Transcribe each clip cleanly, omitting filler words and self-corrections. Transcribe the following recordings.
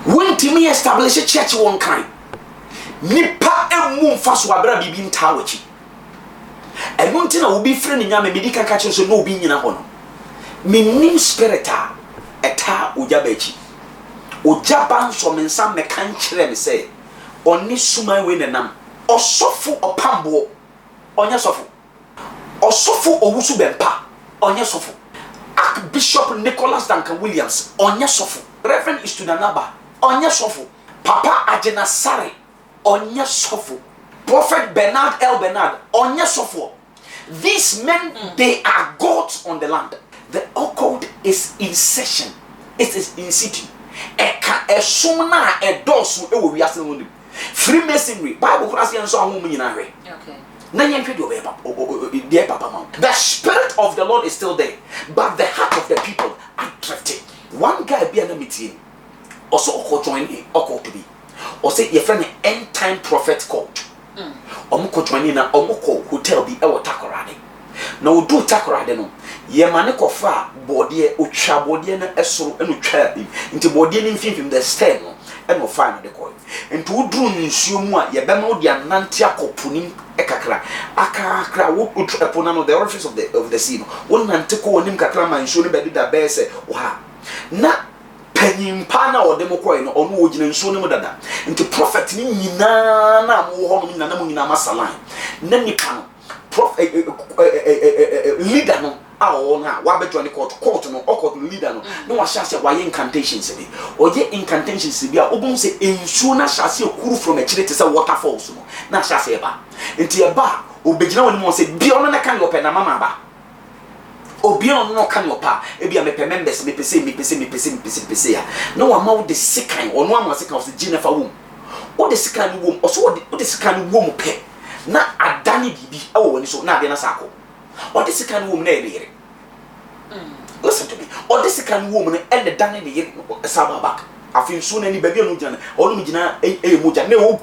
When Timmy established a church one kind, Nipa and moon fast wabra bibin tawachi. And Montina will be friend in Yama medical catching so no being in a honor. Minim spirita, eta Ogyabechi. Ogyaba so men some mekan chere me say, Oni suma we nenam, Osofu opambo, Onya sofu. Osofu owusu bempa, Onya sofu. Archbishop Nicholas Duncan Williams, Onya sofu. Reverend Istudanaba, Onya sofu. Papa Agyin Asare, Onya sofu. Prophet Bernard L. Bernard, Onya sofu. These men, they are gods on the land. The occult is in session. It is in situ. A sumna a dosu e we are Freemasonry. Bible class and so on. Okay. The spirit of the Lord is still there, but the heart of the people are drifting. One guy be an meeting, also join occult to be, or say your friend end time prophet called. Omuko join in a Omoko hotel be our takorade. No do takorade no. Ye mane kofa body utwa body na esoro enu twa nti body ni mfimfim the stem no e no fa no de koy nti udru nsuo mu a ye bema odi anante akopuni ekakra akakra wo utwa epona no the orifice of the sea no won nante ko onim kakra man nsuo no be da be se wa na panyimpa na odem koy no ono ogina nsuo no mu dada nti prophet ni nyina na mo ho no nyina na mo nyina masalan na nipa no leader no na wabeto ni court no court leader no wa shase wa incantations bi oye incantations bi a obun se ensuo na shase ekuru from a chire te se waterfalls no na shase e ba enti e ba obegina woni mo se bi ono na kan yope na mama ba obi ono no kan yopa e bi a mepe members mepese ya no wa ma wo de sikan ono ama sikan of Jennifer wom wo de sikan wom oso wo de sikan wom pe na adani bibi awo woni so na de na sako. Or this kind of woman, listen to me. Or this kind of woman, and the Danny Saba back. I feel soon any baby no jana, or Mujana, a Muja, no,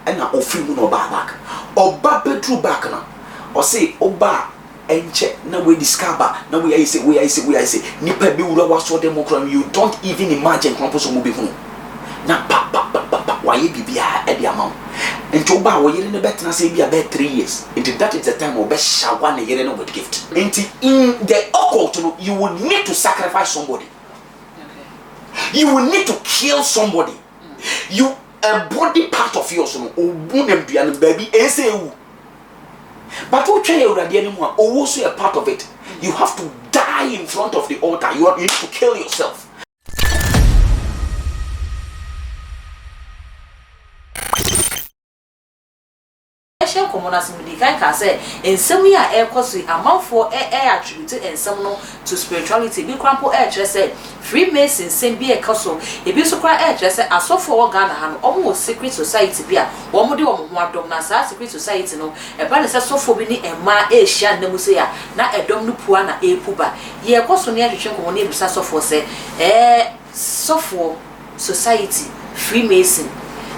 and now offering no back. Or Babbe true back now. Or say, oh, bar, and check, now we discover, now we say, Nipa Bura was so democrat, you don't even imagine Crumpus moving home. Now, papa, why you be at the amount? And to bow in the better say be about 3 years. Into that is the time of best shower a year with gift. Into in the occult, you will need to sacrifice somebody. Okay. You will need to kill somebody. You a body part of yours, baby, but who try already anymore, also a part of it. You have to die in front of the altar. You need to kill yourself. Commoners in the can say, and some year air cost amount for air attributed and some no to spirituality. Be crumple air just said, Freemasons same be a castle. If you so cry air just said, I saw for Ghana and almost secret society be a one more one domnasa secret society no, a brother says so for being a ma a shan nemusea, not a domnu puana a puba. Ye a cost near the chunk of name so for say, so for society, Freemason.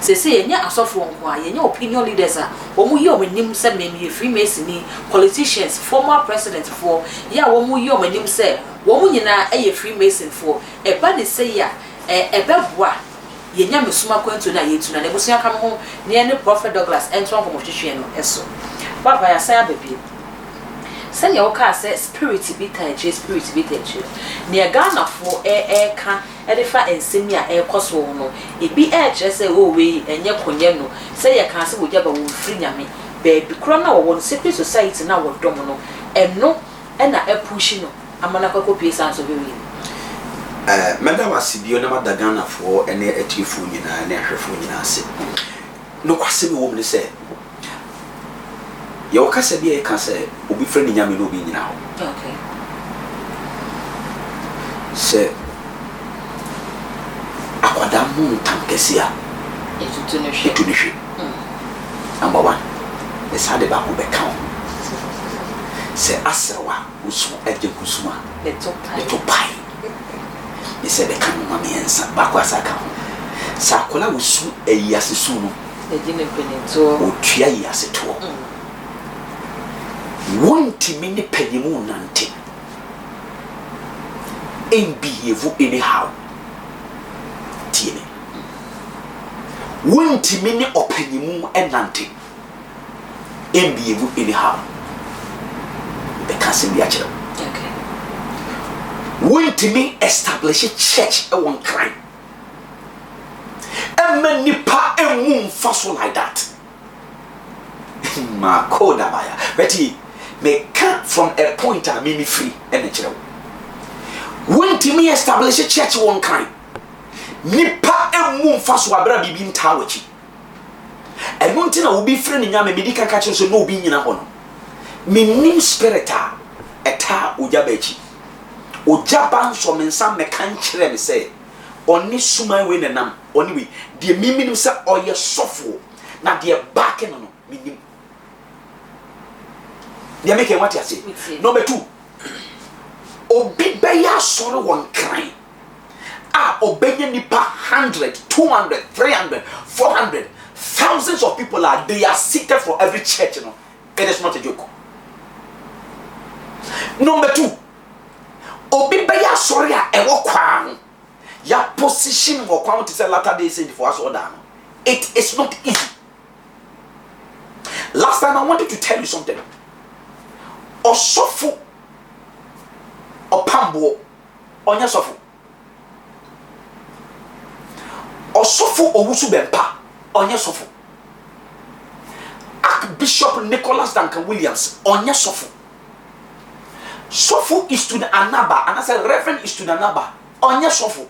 Say nya asofo nko a nya opinion leaders a omu yi omanim se memi Freemason politicians former president for ya omu yi omanim se omu nyina eye Freemason for e ba de say ya e beboa ye nya mesuma kwantu na yetu na nebusu aka ho ne ne Prophet Douglas entron from hwehwe no eso baba ya say ababi send your car say spirit be touch near Ghana for ka edifa ensemia koso no ebi say oh we enye konye no say ye kan say Ogyaba wo free nyame baby kro na wo secret society na wo dom no eno na push no amana kwakopi sanso be we madam asibio na madagana for ene etifu nyina na ahwefo nyina ase no kwase be wo me say you kasa bi e kasa obi friend nyame no bi nyina ho okay se akwada mu tankesia etutu ne hwe number 1 the sade ba ko be kan se asrewa usu eje kusuma the top pai ni se be kan ma miensa ba ko asaka sa kola usu eyase su no eje ne penento otua yase to wanti mini penyimu nante and behave anyhow wontimi ne opanimu enante embievu anyhow the council be akira okay wontimi establish a church e won crime and nipa emu mfaso like that ma koda baya but me come from a point I me free and akira wontimi establish a church won crime nipa emu mfaso abra bibi nta wachi eno ntina obi frɛ ne nyame medika ka kyerɛ so no obi nyina hɔ no menim spirit a eta Ogyaba echi Ogyaba nso mensa meka nkyerɛ me sɛ oni suman we nenam oni we de miminim sɛ ɔyɛ sɔfo na de back no menim de make what you say number 2 obi beya sɔre won kran a obenya nipa 100 200 300 400 thousands of people are they are seated for every church, you know. It is not a joke. Number 2, obi beya sorry a ewo kwan ya position wo kwan to say latter day saint for us order. It is not easy. Last time I wanted to tell you something. Osofo opambo onya sofo. Osofo owusu bempa onye sofo. Archbishop Nicholas Duncan Williams onye sofo. Sofo is to the Anaba, and I said Reverend is to the Anaba onye sofo.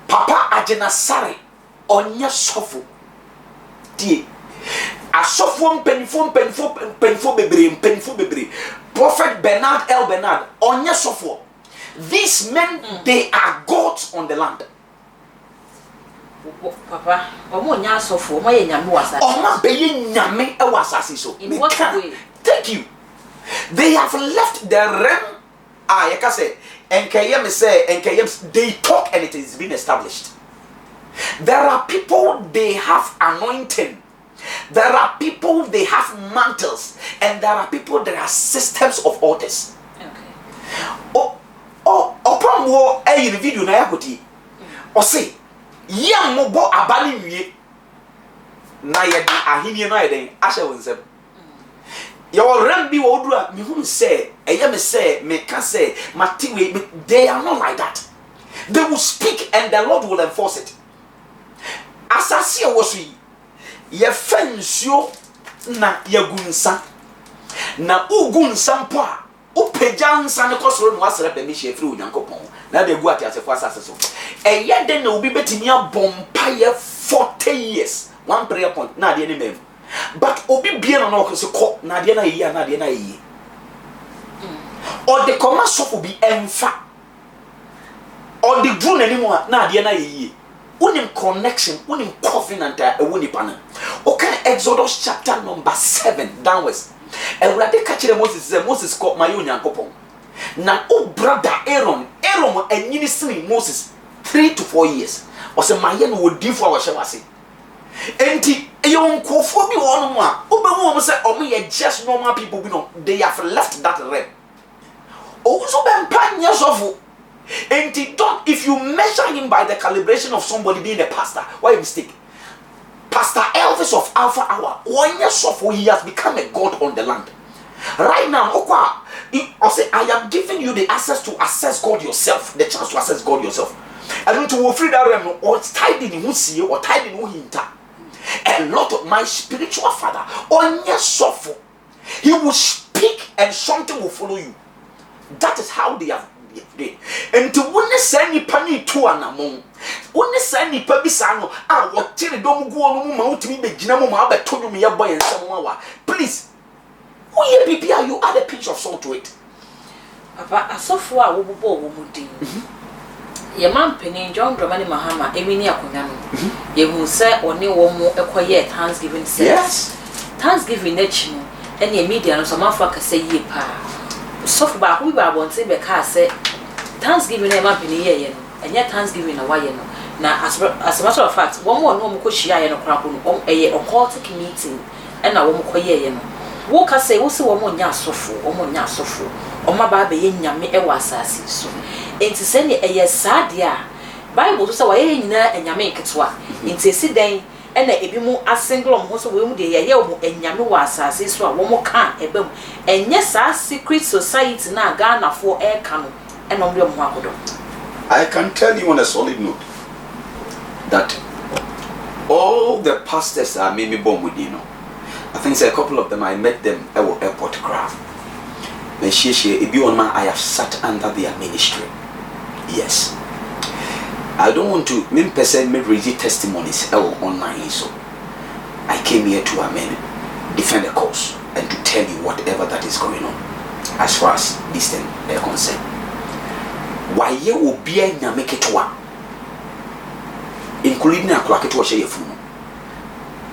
Papa Agyin Asare onye sofo. Die asofo penfo bebre. Prophet Bernard L. Bernard onye sofo. These men they are gods on the land. Papa, omo nya asofo, omo ye nyame wasase. Omo be ye nyame e wasase so. In what way? Thank you. They have left the realm. You can say, they talk and it is being established. There are people they have anointing. There are people they have mantles, and there are people there are systems of altars. Okay. Upon war a video na yakoti. Or say yam mobo abani wie na yedi ahini na yeden ahye wonsem your ram bi wo odura me hu say eye me say me ka say matiwe they are not like that. They will speak and the Lord will enforce it. Asase e wosu ye fansuo na yagunsa na ugunsa mpo a upejansa ne kosoro no asere be me hye firi onyankopon na de gu atiasefo asase so eye de na obi betimi abompa ye 40 years one prayer point na de ne mem but obi bie no no so ko na de na yi na de na yi or the command so bi emfa or the dru na ni mu na de na yi unim connection unim covenant a woni pana okay Exodus chapter number 7 downwards Ewurade ka kire Moses say Moses ko mayo nyankopon na o brother Aaron anyini sini Moses 3 to 4 years o say maye no odifo a wo hye enti eyon kofo bi wonu mu a obehu o say o me just normal people bi no they have left that realm o so be mpanya sofo enti don't if you measure him by the calibration of somebody being a pastor why you mistake Pastor Elvis of Alpha Hour, 1 year suffer, he has become a god on the land. Right now, I say, I am giving you the access to access God yourself, the chance to access God yourself. I don't want to free that realm or tied in who see you or tied in who hinter. A lot of my spiritual father, 1 year suffer, he will speak and something will follow you. That is how they have. And to witness any penny to anamon. Witness any pebisano, ah, what till don't go on mount me be Ginamo, but told me a boy and someone. Please, who ye be you add a pinch of salt to it? Papa, I saw for a woman. Your man penny John Dramani Mahama, Eminia Kunano. You will say or new one more a quiet Thanksgiving service. Yes, Thanksgiving nation, and your media and some Africa say ye pa. So for back we were once in the car say Thanksgiving a month in a year, and yet Thanksgiving a while. Now, as a matter of fact, one more no Mukoshi and a crap on a occultic meeting, and a woman quiet. Walk I say, also one more yasofu, or more yasofu, or my baby in Yami Ewasasi. So, and to send a sadia, Bible to say why nyina enyame ketwa nti esi den ena ebi mu asinglom ho so we mu de ye mu enyame wa asase so a wo mo ka ebam enye sa secret society na Ghana for e ka no ena mo mo akodo. I can tell you on a solid note that all the pastors are maybe born with, you know. I think a couple of them, I met them at airport craft. I have sat under their ministry. Yes. I don't want to read testimonies online, so I came here to defend the cause and to tell you whatever that is going on as far as this thing is concerned. Why you will be a nyameketwa, including a kwaketwa sheyefunu.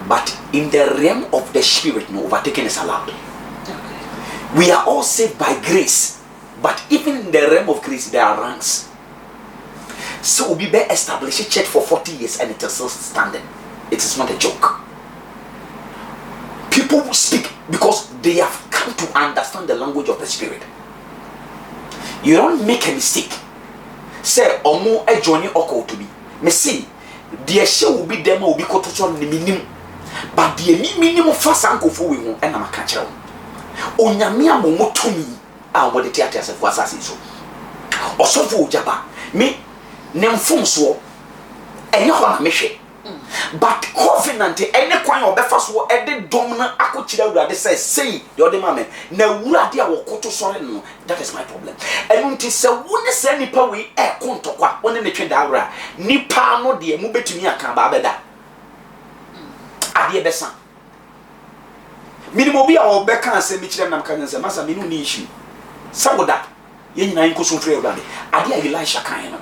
But in the realm of the spirit, no overtaking is allowed. Okay. We are all saved by grace, but even in the realm of grace, there are ranks. So we be established a church for 40 years and it is still standing. It is not a joke. People speak because they have come to understand the language of the spirit. You don't make a mistake. Say, omo a journey oko to be. Me say, the show will be them will be caught on the minimum. But the minimum first uncle for we won't and I'm a catcher. Onyamia momo to me. I want the theatre as a was so. Or so for Ogyaba. Me, nem phone so. And you want to make but covenant any coin or befast war at the dominant akuchida that they say the other man na wura dia wo koto sore no that is my problem and until say woni say nipa we e kontokwa woni ne twe da wura nipa no de mu betumi aka ba beda ade besa minimum bi a wo beka asem mi kire nam kan say masa me no ni issue saboda ye nyina yin ko so frɛ wura de ade a Elisha kan no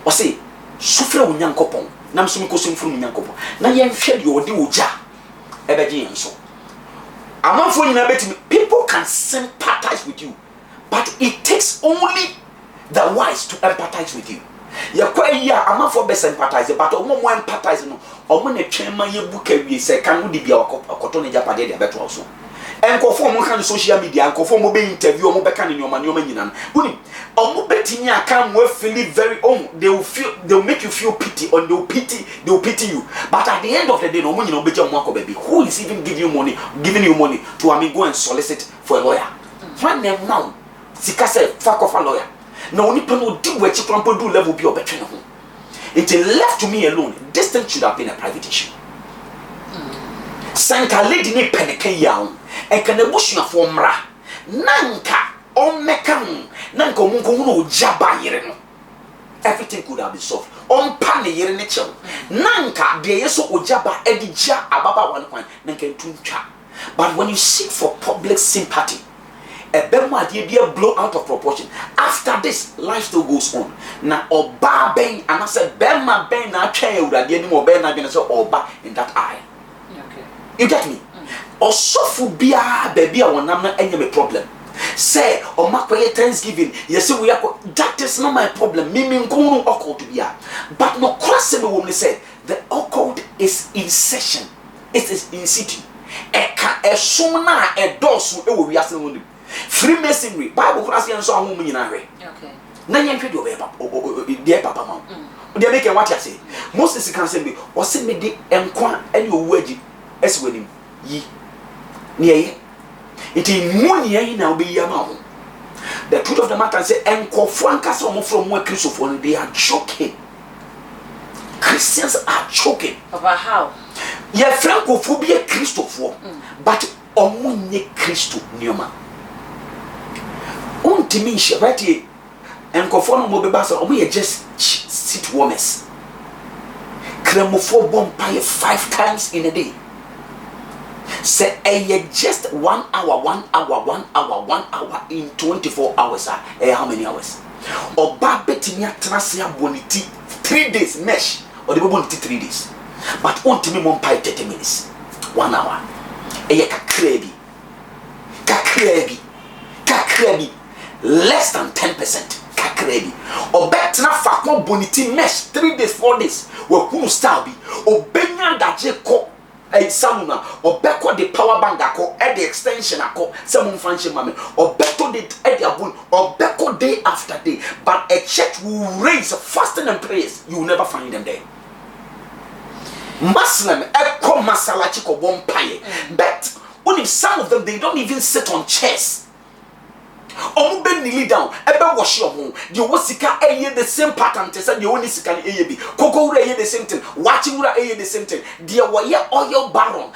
o say sufre unyankopon nam so mikosim furu unyankopon na ye hwɛ de odi ogya ebeje yen so amanfo nyina betimi people can sympathize with you but it takes only the wise to empathize with you ye kwa ya amanfo be sympathize but omo mo empathize no omo na twema ye buka wie se kan wo de bia akoto ne japade de abeto so enkofo mo kan social media enkofo mo be interview mo be kan nyoma nyina woni omo betimi aka mo feel very they will make you feel pity or they will pity you but at the end of the day no mo nyina obeja mo akoba bi who is even giving you money to go and solicit for a lawyer when them now sika say fuck off a lawyer na oni pe no di we chi krampo do level bi obetwe ne ho it left to me alone this thing should have been a private issue sanka lady ni peneke yawo ekana busuafo mra nanka omekam nanka omunko hu Ogyaba yire no everything could have been solved ompa ne yire ne chew nanka de yeso Ogyaba edija ababa wan kwan nanka tuntwa but when you seek for public sympathy a bema ade bia blow out of proportion after this life still goes on na oba ben anase bema ben na atwa awurade ani mo ben na dwene so oba in that eye. You get me? Osofu bia baby a wonam na enye me problem. Say o makoye Thanksgiving, yes we are that is not my problem. Mimi nkunu occult bia. But no cross me woman said the occult is in session. It is in situ. Eka esumna edosu e wo wiase no. Freemasonry, Bible cross yan so ahom nyina hwe. Okay. Na yen hwe de obeba de papa ma. De make what you say. Moses can say me o se me de enkwa ene owu agi eswenim yi niye it in money na obi yama ho. The truth of the matter say enkofo ankasa omo from one Christopher they are joking. Christians are joking about how ye frankofo bi a Christopher but omo nye Christo nioma untimi she right here enkofo no mo be ba so omo ye just sit warmers kremofo bompa 5 times in a day. Say just 1 hour in 24 hours how many hours or babetinia trasia boniti 3 days mesh or the boniti 3 days but on me mon pie 30 minutes 1 hour kakrebi less than 10% kakrebi or betina fakon boniti mesh 3 days 4 days we kunu star bi obenya daje ko samuna obeko the power bank ako e the extension ako some function mame obeto the e the abun obeko day after day, but a church will raise fasting and prayers, you will never find them there. Muslim eko masalachi ko bompaye, but only some of them, they don't even sit on chairs. Omu be kneel down, ebe wash your home. The wasika the same pattern. Te say the only sika be. Koko ura the same thing. Watching ura the same thing. The waya oil baron.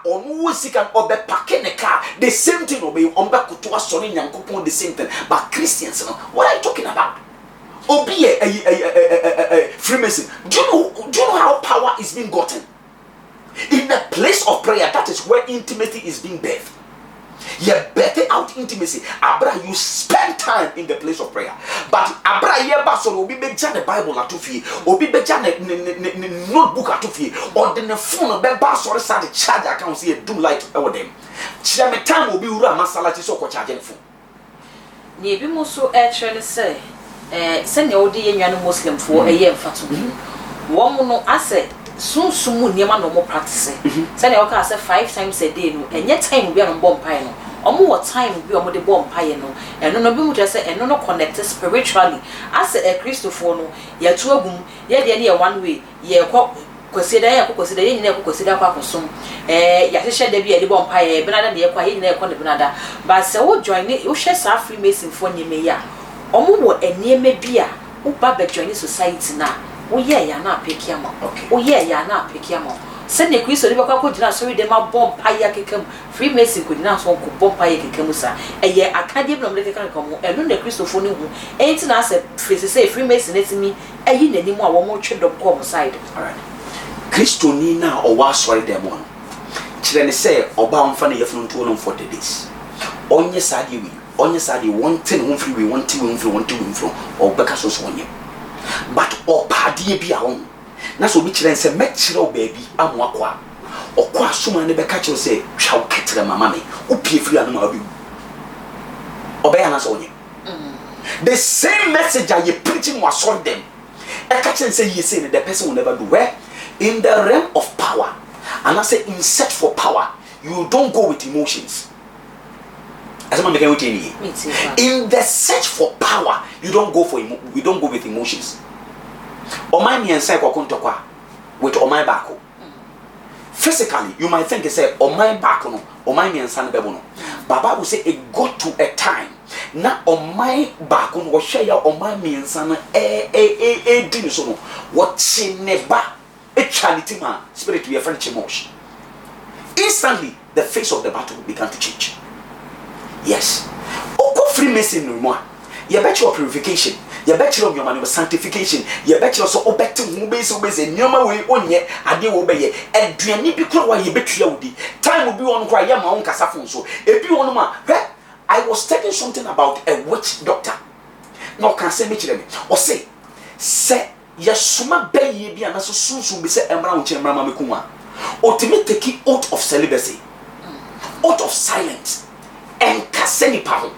Omu wasika obe pake ne car. The same thing obe omba kutua sori nyankopon the same thing. But Christians, what are you talking about? Obi Freemason. Do you know how power is being gotten? In the place of prayer, that is where intimacy is being birthed. You better out intimacy. Abra, you spend time in the place of prayer. But Abra, ye baso obi beja the Bible atufi, obi beja ne notebook atufi, or the phone be baso start the charge account see do light over them. Chime time obi ura masala ti so ko charge phone. Ni bi mo so trend say send your odi yenwanu Muslim for eye mfato. Wo mo no ase sunsumu niema no mo practice. Send your car say 5 times a day no enye time bi no bomb pie no. Omo what time bi omo de bomb pie no. Eno no bi mu just say eno no connect spiritually. As a Christopher no ye to agum ye de ne one way ye kwasida ye nyina kwasida kwa kosom ya hye da bi ye de bomb pie be na da ye kwa ye nyina ye kwa ne be na da. But say wo join wo hye sa Freemason for nyeme ya. Omo wo enieme bi a wo ba be join society na. Oh yeah, ya na pekiamo. Okay. Oh yeah, ya na pekiamo. Send the Christo liba kwa jina sorry de ma bomb paya kekam. Freemason ko jina so ko bomb paya kekam sa. Eye akadie no mleke kan komo. Eno ne Christo fo ne hu. Enti na say say Freemason etimi ayi nani mu a wo mo twedom ko mo side. All right. Christo ni na o wa sorry dem on. Kire ne say oba omfa na yefunu nto no 40 days. Onye sadi wi. Onye sadi wonte ne free we wonte we mfro. Obeka so so onye. But opadi bi a won na so bi kire nse mekire o baabi amoakwa okwa asoma ne beka kire se twa o ketere mama me opie firi anu ma bi obeya na so onye the same message are you preaching was on them e ka kire nse you say the person will never do where in the realm of power, and I say in search for power you don't go with emotions. In the search for power, you don't go with emotions. Omai mi ensai kwa kuntokwa with omai bako. Physically, you might think it say omai bako no, omai mi ensai bebo no. Baba will say it got to a time. Na omai bako no wa share omai mi ensai na dini so no. What neba charity man spirit we friend chimosh. Instantly, the face of the battle began to change. Yes. Oko Freemason no more. You bet your purification. You bet your man sanctification. You bet your so obeti hu base nyoma we onye ade wo be ye. Aduani bi kro wa ye betua wudi. Time will be on kwa ye ma on kasa fun so. Ebi won ma. I was telling something about a witch doctor. No can say me kire me. O say yesuma be ye bi anaso sunsun bi say emra wo chemra ma mekunwa. Ultimate take oath of celibacy. Oath of silence. And kaseni pa ho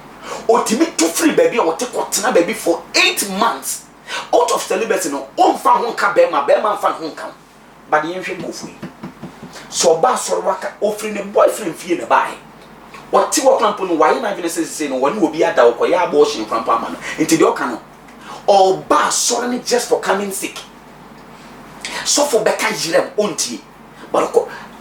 otimi to free baby or take kotena baby for 8 months out of celibacy no omfa ho ka be ma mfa ho ka but the yenhwe bofu so ba so waka ofri ne boyfriend fie ne bai wati wo krampo no why na even say no wani obi ada wo ya abortion krampo ama no nti de oka no or ba so ne just for coming sick so for beka jirem ontie but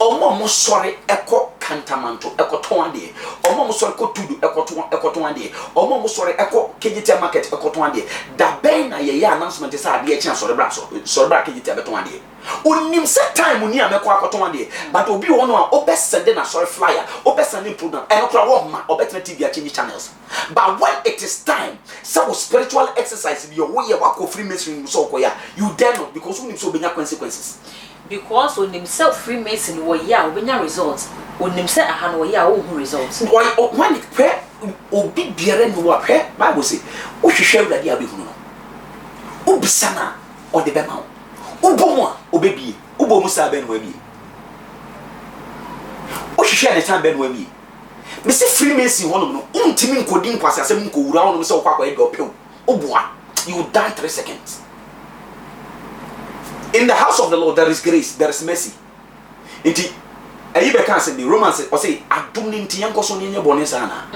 omo sorry eko kantamanto eko tonade omo sorry ko tudu eko tonade omo sorry eko kejite market eko tonade da ben na ye announcement say ade e chia sorry bra kejite betonade onim set time ni ameko akotonade but obi wo no a obesend na sorry flyer obesend program enokra wo ma obetna TV change channels but when it is time some spiritual exercise be your way wako Freemason so koya you dare not because unim so benya consequences. Because when himself Freemason wo ya obenya results when himself ahan wo ya wo results why when it pray obi biere no wa pray Bible say wo hwehwe awurade abehunu no ubisana o de bema ubomu a obebie ubomu sa ben wa bie wo hwehwe ne tan ben wa bie me say Freemason hono no untimi nkodi nkwase asem nkowura hono me say wo kwakwa e do pew oboa you die 3 seconds. In the house of the Lord there is grace, there is mercy. Ayibe can say the Romans or say adumni nti yanko so nye bone sana.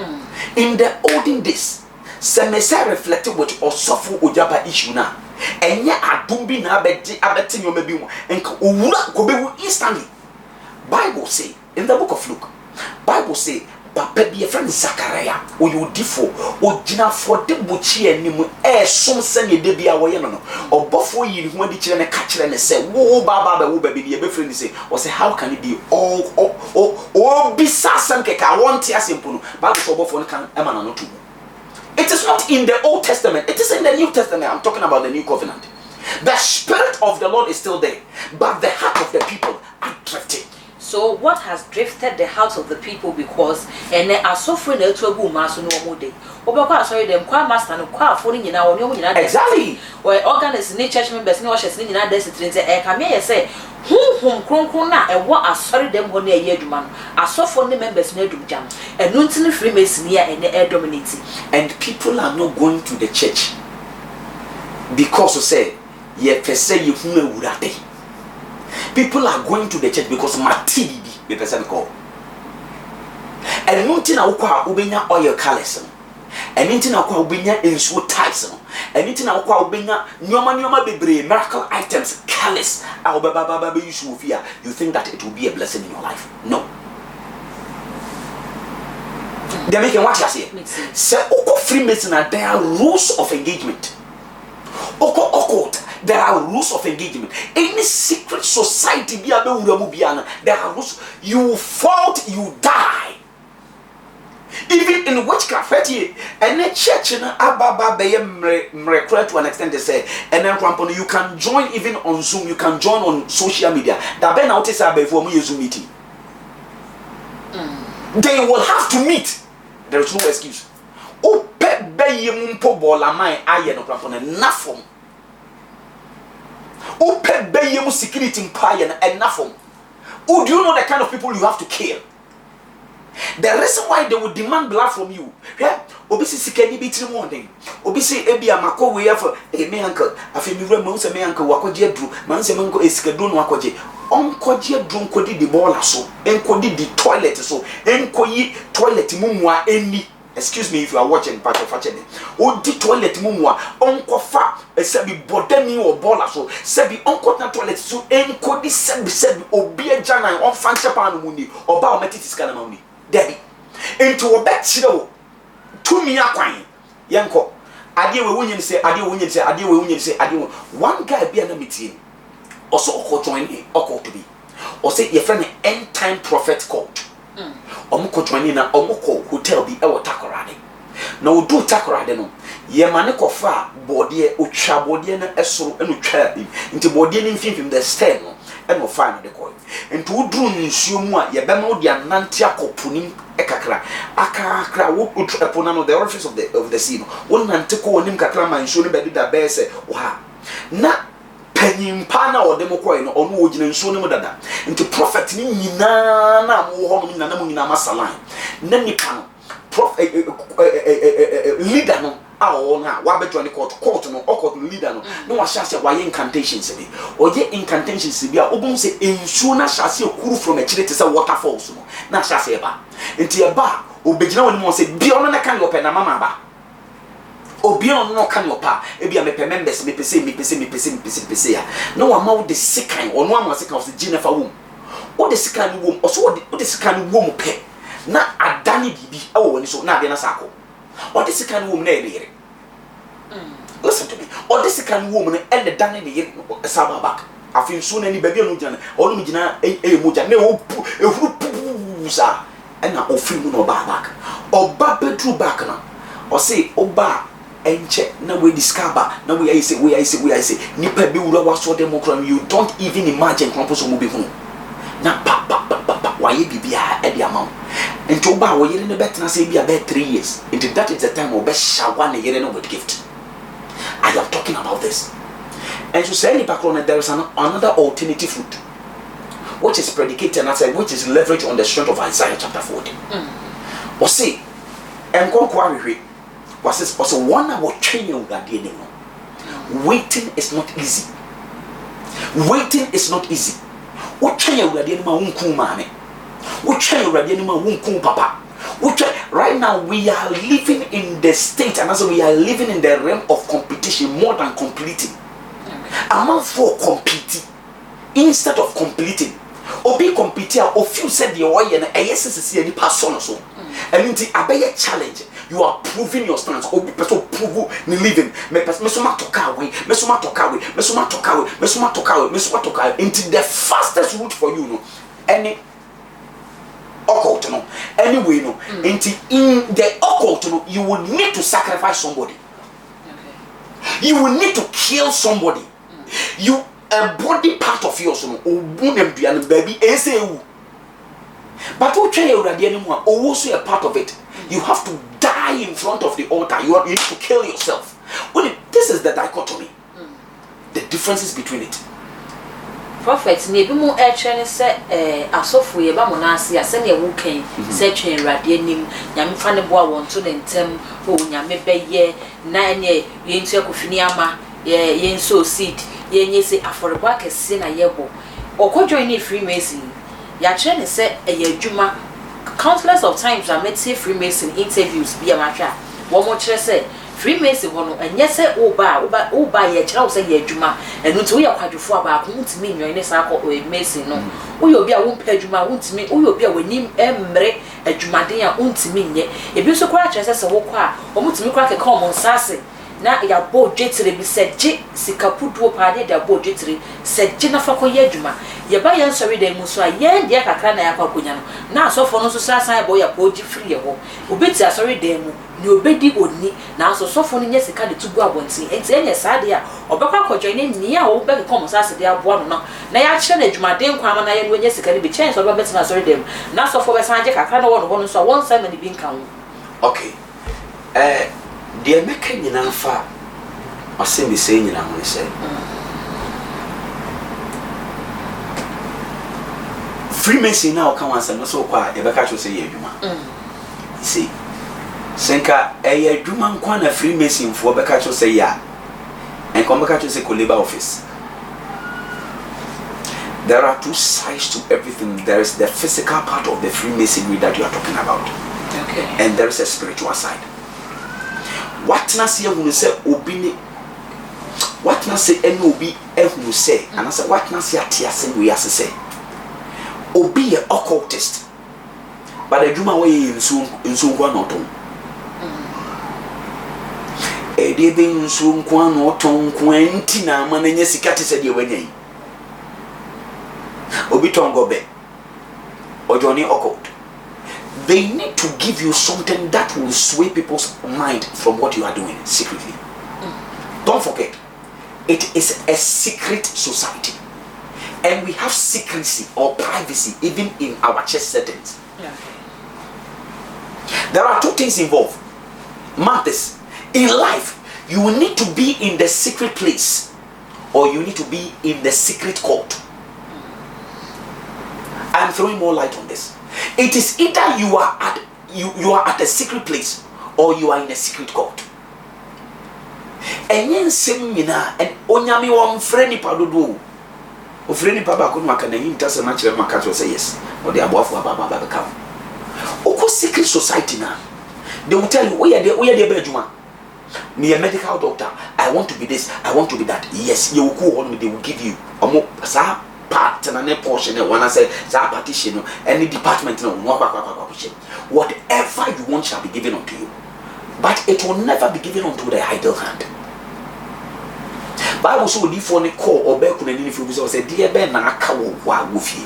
In the olden days, se me say reflected with osofo Ogyaba issue na. Enye adum bi na abeti nyoma bi mu. Enka owura ko bewu instantly. Bible say in the book of Luke, Bible say papa bi friend Zachariah oyodifo ogina for de bochi anim som se ne de bia wo ye no obofo yi hu adi kire ne ka kire ne se wo baba wo baby de be friend say o say how can it be all bisa sam ke ka want asempo no Bible say obofo no kan emana no to. It is not in the Old Testament, it is in the New Testament. I'm talking about the New Covenant. The Spirit of the Lord is still there, but the heart of the people are drifting. So what has drifted the hearts of the people? Because and are suffering to a boom mass no more day. Obaka sorry them kwa master no kwa phone nyina woni omo nyina. Exactly. Where organists ni church members ni washes ni nyina destiny say e come here say hum kronkron na e wo asori dem ho na e adwuma no. Asofo ni members na adum jam. Enu ntini Freemason ya ene e dominating. And people are not going to the church because you say ye pese ye hu ewurade. People are going to the church because Matibi be person call. And nothing na ukwa ubenya oil callous. And nothing na ukwa ubenya insu types. And nothing na ukwa ubenya nyoma bebre miracle items callous. You think that it will be a blessing in your life? No. They're making what you say. Say oko Freemason, there are rules of engagement. Oko occult. There are rules of engagement. Any secret society, there are rules. You fault, you die. Even in witchcraft, and the church to an extent they say, and then you can join even on Zoom, you can join on social media. Before Zoom meeting. They will have to meet. There is no excuse. Security enough. Do you know the kind of people you have to kill? The reason why they will demand blood from you, yeah, obisi sikani bitri morning. Obisi ebi amako we for me uncle. Afemi we mo se me uncle wakoje dru, man se manko esikadun wakoje. Onkoje dru nkodi di bola so, enkodi di toilet so, enkoyi toilet mumwa eni. Excuse me if you are watching part of watching. O di toilet mumwa onkofa sebi bodemi or bola so sebi onko na toilet so enkodi sebi obi ajana on fanche pan muni oba o metiti skana muni debi into obet chiro tumi akwan yenko ade we wonyin se ade we wonyin se ade we wonyin se ade one guy be na meeting also oko join oko to be or say your friend end time prophet called omko join na omko hotel bi e wo takorade na odu takorade no ye mane kofa bode otwa bode na esoro enu twa nti bode ni mfimfim the stair no eno fa no de koy nti oduru nsuo mu a ye bema odi anante akopunim ekakra akakra wo epona no the orifice of the sea no won nante ko wonim kakra man nsuo no bedi da bese wa na panyimpa na odem koy no ono ogina nsuo no dada nti prophet ni nyina na mo ho no nyina na mo nyina masalan na nipa no leader no na wa beto ni court no court leader no no wa shase wa incantations bi oje incantations bi a obon se ensuo na shase okuru from a chire te se waterfalls no na shase ba enti e ba obegina woni mo se bi ono na kan open na mama ba obi ono no kan opa e bi a me members me pese ya no wa ma wo de sikan ono ama sikan of the Jennifer wom wo de sikan wom oso wo de sikan wom pe na adani bibi e wo woni so na ade na sako or this kind of woman, listen to me. Or this kind of woman, and the Danny Saba back. I feel soon any baby no jana, or Mujana, a Muja, no, and now feel no back. Or Babbe drew back now, or say, oh, ba, and check, now we discover, now we say, Nipper Bula was so democrat, you don't even imagine Crumpus will be home. Now, papa, why you be at the amount? And to bow in the bet and say be about 3 years. Into that is the time of best shall one year with gift. I am talking about this. And to say background there is another alternative route, which is predicated and I said which is leveraged on the strength of Isaiah chapter 40. Or say, and conquer was one hour training that day. Waiting is not easy. Waiting is not easy. What train you are my own cool money? Which already anymore won't papa. Which right now we are living in the state, and also we are living in the realm of competition more than completing. A man for competing instead of completing. Obi competing or few said the oil and a yes is any person or so. And into a challenge. You are proving your stance. Obi person prove ni living. Mesoma tokawe, mesoma tokawe, mesoma tokawe, mesoma tokawe, mesoma tokawe. Into the fastest route for you, no. Any occult, no. Anyway, no. Into in the occult, no, you will need to sacrifice somebody. Okay. You will need to kill somebody. You a body part of yours, no. Baby, but what try already anymore? Also a part of it. You have to die in front of the altar. You need to kill yourself. This is the dichotomy. The differences between it. Prophet, maybe more action say asofu ye ba monase ya se ne wo kan se twen rade anim nyame fa ne boa won to ne ntem o nyame beye na ene ye ntu akofini ama ye nso seed ye nyese aforeba kese na yebo okojo ni Freemason ya kire ne se adwuma countless of times I met say Freemason interviews be amatwa wo mo kire se Freemason wono enye se oba ye kire wo se ye adwuma enu nti wo ye kwadwofo aba ko ntimi nwen ne sa ko Mason no wo ye obi a wo mpa adwuma wo ntimi wo ye obi a wanim emre adwumaden a ntimi nye ebi so kwa kire se wo kwa wo mutimi kwa ke ka mo nsase na ya bo jetire bi seje sikapuduo paade da bo jetire seje na fako ye adwuma ye ba yan sori da mu so a ye de kakra na yakwakonya no na asofo no so sasan bo ya po ji free ho obeti asori da mu ni obedi oni na asofo no nye sika de tugu abontin enti enye saade a obekwa kodjo ne ni a wo be kom sase de abo no na ya kire na adwuma den kwa ma na ye no nye sika de bi chen so ba beti na asori da mu na asofo be sanje kakra na wo no so won sai mani bi nkan. Okay. The American Yanafa, I say me saying, you know, I say Freemason now come and say, no, so quiet, the back say, you see, Senka, a Duman Kwana Freemason for Bakacho say, ya, and come back to say, Coleba office. There are two sides to everything. There is the physical part of the Freemasonry that you are talking about, okay, and there is a spiritual side. What na say who say obi what na say any obi who say and I say what na say atiase we as say obi a occultist but the juma way nso nkwa no ton e de be nso nkwa no ton kwenti na ama na nya sika te se de wanyan obi ton go be ojoni occult. They need to give you something that will sway people's mind from what you are doing secretly. Don't forget, it is a secret society. And we have secrecy or privacy even in our church settings. Yeah. There are two things involved. Mark this. In life, you will need to be in the secret place or you need to be in the secret court. I'm throwing more light on this. It is either you are at a secret place or you are in a secret court. And yen semina and onyami won friendly padodo. O friendly papa ko no aka na yin tase na kire maka to say yes. Or the above baba become. Oko secret society na. They will tell you we are the bedjuma. Me a medical doctor. I want to be this, I want to be that. Yes, you will go on, they will give you omo sa part and a portion and when I say that partition any department no whatever you want shall be given unto you, but it will never be given unto the idle hand. Bible so leave for the call or back when any food say dear ben na aka wo wa wo fie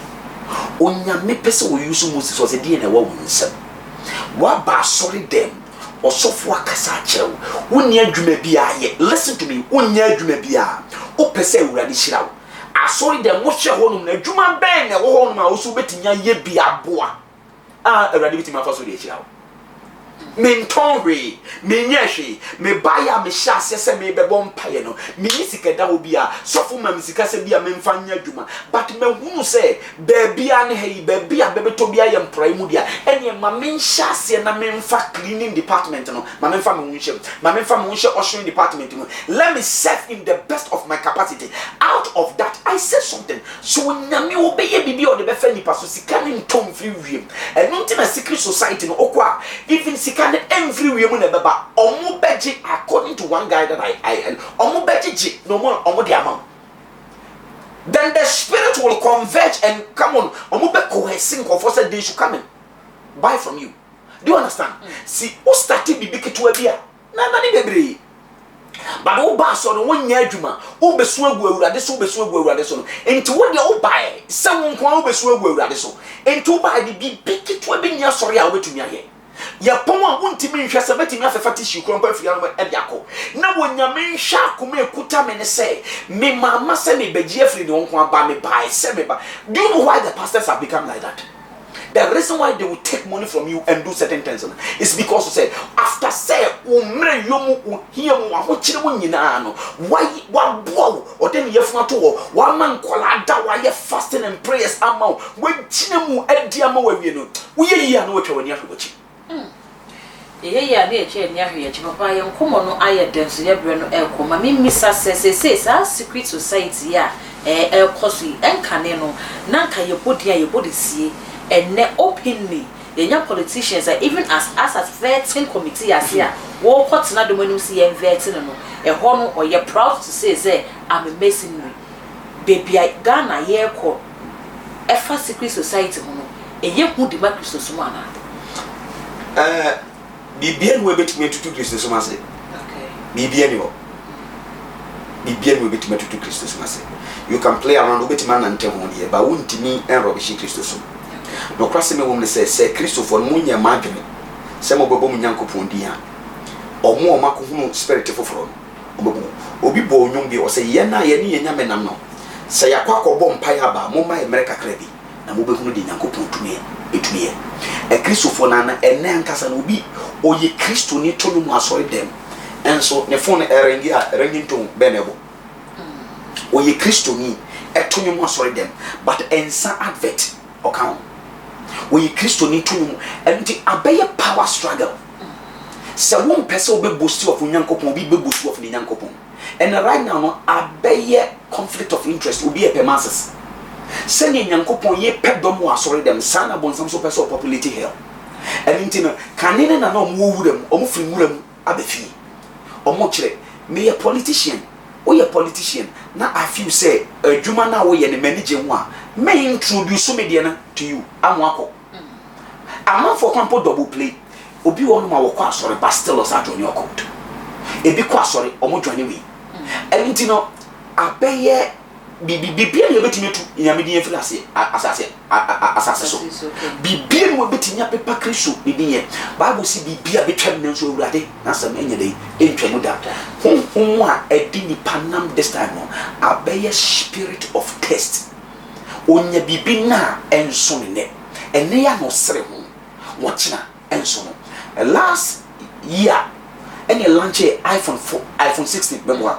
onya me pese wo use Moses was a dear na wo nsem wa ba sorry them or so for akasa chew wonya adwuma bia ye. Listen to me, wonya adwuma bia o pese urade hirawo Asori dem wo hwe honum na adwuma ben na wo honum a wo so betinya ye bia boa a awrade bitima fa so de hirawo mentonwe menyehwe me baya me hyase se me bebom paye no me nisika da obi a sofo mam sika se bia me mfa nya adwuma but me hunu se baabia ne hei baabia bebeto bia ye mprai mu dia ene ma me hyase na me mfa cleaning department no ma me mfa me hunhye ushering department no let me serve in the best of my capacity. Out of that I said something so nyame obeye bibi o de be fa nipa so sika ne ntom free wiem eno nti na secret society no okwa even sika every woman beba omo beji according to one guy that I omo beji no more omo the amount. Then the spirit will converge and come on omo be coercing of us they should come and buy from you. Do you understand? See who started bibi ketua bia na ni bebre but who ba so no nya adwuma who besu agu awurade so besu agu awurade so no enti wo de wo buy se won ko wo besu agu awurade so enti wo buy bibi ketua bi nya sori a wo betumi aye ya pon a wontimi nhwe se betimi afefa tissue krompa afia no e biako na wonyame nhwa akoma ekuta me ne se me mama se me beji afri de wonko aba me buy se me ba. Do you know why the pastors have become like that? The reason why they will take money from you and do certain things is because say after say umre yomu here mu ahochire mu nyina no why bo o dem yefuna to wa man kola da wa ye fasting and prayers ama we chine mu adi ama wa wie no wo ye yi na wo twa wani ahwechi ya na eche ni ahwe eche papa ye nkomo no aye denso ye bre no ekoma me misa se sa secret society ya ekosu enkane no na nka ye bodi ya ye bodi sie enne openly yenya politicians even as vetting committee as here wo kwotena do manum si ye vetting no ho no or ye proud to say I'm a masonry baby Ghana ye ko efa secret society ho no eye hu democracy so mana Bibian we betime tutu Kristo so mase. Okay. Bibian wo. Bibian we betime tutu Kristo so mase. You can play around we betime na ntem ho de ba wontimi en robishi Kristo so. No kwase me wo me say Kristo for munya madwene. Se mo bebo munyankopon di a. Omo makohunu spirit foforo. Obebu. Obi bo onwom bi o say ye na ye ne ye nyame nam no. Se yakwa akobọ mpa ya ba mo ma America krabi. Na mo behunu di nyankopon tumi etumiye. Kristofo na ene ankasa no bi oye Kristo ni to no asori dem enso ne phone erengi a ringing to benebo oye Kristo ni eto no asori dem but ensa advert account oye Kristo ni to no enti abeye power struggle se won pese obe boast of nyankopon obi be boast of nyankopon and right now no abeye conflict of interest obi e permasses sending Yankopon ye pedom was already them sana bon some super populate here. And intina canine na no move them or free muram abefi. Or mochre me a politician or a politician. Now I feel say a Juma now way and managing one may introduce some mediana to you. I'm wako. I'm not for campo double play. Obi one my work sorry, but still us out on your coat. A big sorry, or more joining me. And intino abeye bibia ye betime tu nyamedi enflase asase so bibia no betinya pepa Kristo bibia Bible si bibia betwam na so awurade na sam enya dei entwamu da honhom a edi ni panam this time no abeye spirit of test onya bibi na enso ne ene ya no sere ho wochina enso no last year any launch iPhone 16 bebo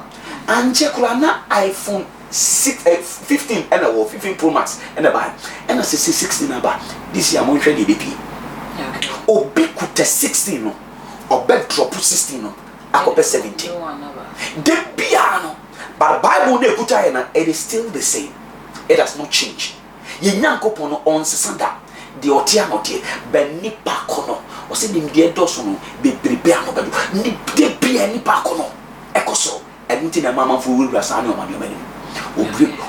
anje kula na iPhone 15 and 15 Pro Max and about and I say 16 about this year I'm on trade BP. Obi kuta 16 no or bed drop 16 no akope 17. The piano but Bible ne kuta na it is still the same. It has not changed. Ye nyankopon no on sesanda de otia no tie ben nipa kono o se nim de doso no bebrebe ano bedo ni de bia nipa kono ekoso enti na mama fu wura sa na o ma de mani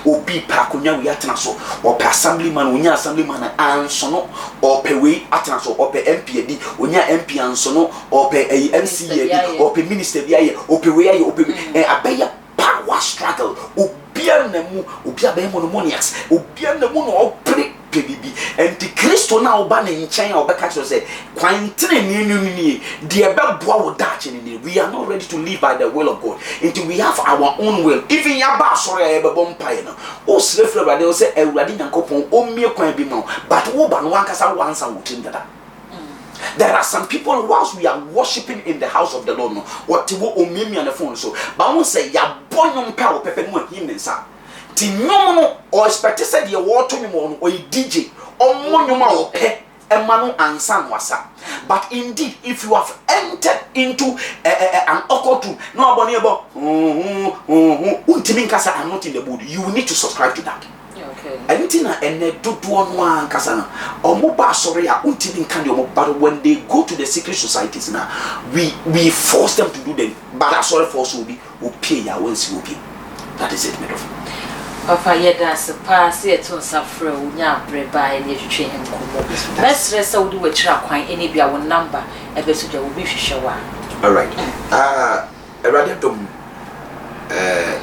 obi pa konya we atena so or per assemblyman onya assemblyman anso no or per we atena so or per MP edi onya MP anso no or per MCA edi or per minister bi aye or per we aye or per abeye power struggle obi anamu obi abeye monomaniacs obi anamu no opre bibi and the Kristo na oba na nchen a obeka cho say kwantene ni de ebeboa wo dache ni we are not ready to live by the will of God until we have our own will even yaba sorry ebebo mpae no o srefre brade o say ewurade nyankopon o mie kwan bi ma but wo ba no wankasa wansa wo tim dada There are some people whilst we are worshiping in the house of the Lord, no, what to what on the phone so, but I won't say ya born power pepper no him nsa. Ti no or expect said your water me or DJ or monoma or pe emanu ansan wasa. But indeed, if you have entered into an occult room, no aboni about untimin kasa I'm not in the mood. You need to subscribe to that. Okay. Anything and do one kasana or mobile sorry untimin can you but when they go to the secret societies now, we force them to do them. But I sorry for us will pay ya once you pay. That is it, madam. Papa yeda pass here to suffer nya breba and you train him come. Let's rest so do we try kwan any bia one number e be so will be hwehwa. All right. Erade dom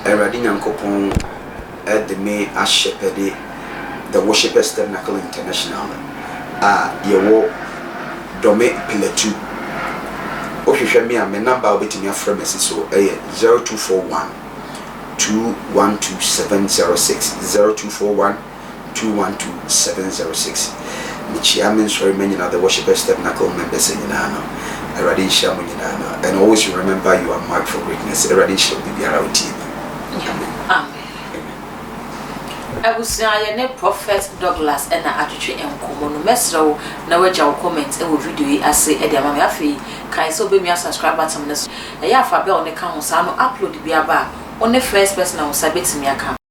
erade nyankopon the me a shepherd the Worshipers Tabernacle International. Yewo dome pillar 2. Ohwehwe me a me number obetimi afra message so 0241 212706 0241 212706. The chairman sorry many the Worshipers Tabernacle members in Nano. And always remember you are marked for greatness. Everybody shall be around you. Amen. I will say your Prophet Douglas and Adjutri and Common Mesro. Now, your comment and video I say Eddie Mamafi. Can so be me a subscribe button. A yafa bell on the council. I'm upload the Biaba on the first person I will submit to me account.